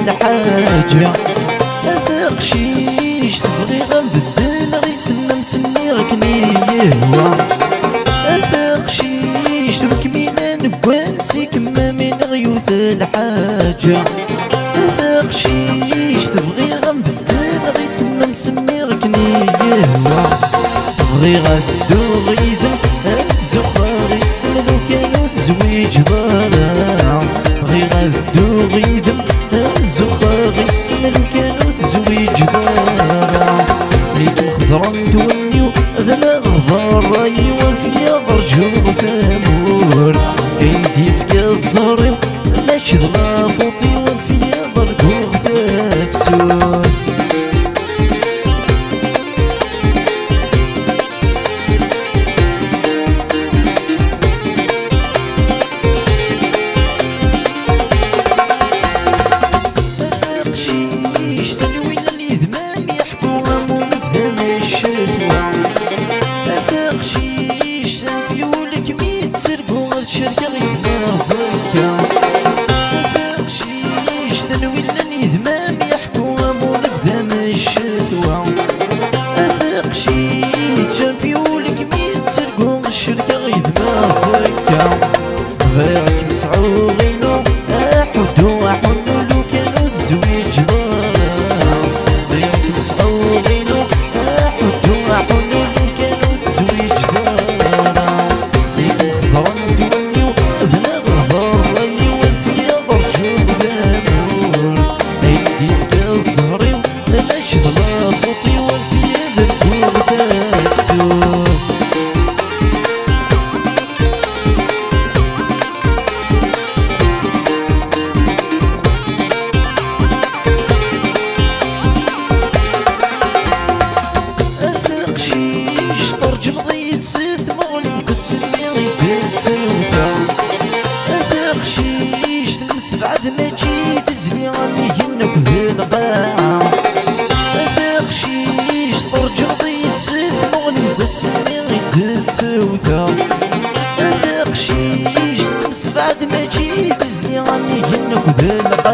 الحاجة أثق شيش تبغي غنبدل غيسمى مسني غكني يهوى أثق شيش تركمينا نبغى نسيك ما من غيوث الحاجة أثق شيش تبغي غنبدل غيسمى مسني غكني يهوى تبغي غثدو غيدم الزخار يسملو كانو تزويج ضرع بغي غثدو غيدم الزخار يسملو كانو تزويج ضرع ليكم خزران تونيو ذنا غضار رايوان في ضرجو ثامور ايدي في الزهري لاش ضلا فوطي وان في ضرجو ثافسور الشركة غيثنا زكا أثق شيش تنويلنا نيدمام يحكو أمونك ذا الشتوى أثق شيش جان في ولك ميت ترقو الشركة غيثنا زكا غيرك مسعو غينو أحدو أحنو لو كانو الزويج ضرا غيرك مسعو غينو أحدو أحنو لو كانو الزويج ضرا ليكم خسران الزهري لاش ضلا فوطي وفي يد الكور تاكسو أثق شيش ترجم ضيت ست مغلي بس اللي غيدت سوتا أثق شيش تلمس بعد ما جي تزلي غني هنك ذي القاعة أثق شيش ترجع ضيت ست مغلي بس اللي غيدت سوتا أثق شيش تلمس بعد ما جي تزلي غني هنك ذي القاعة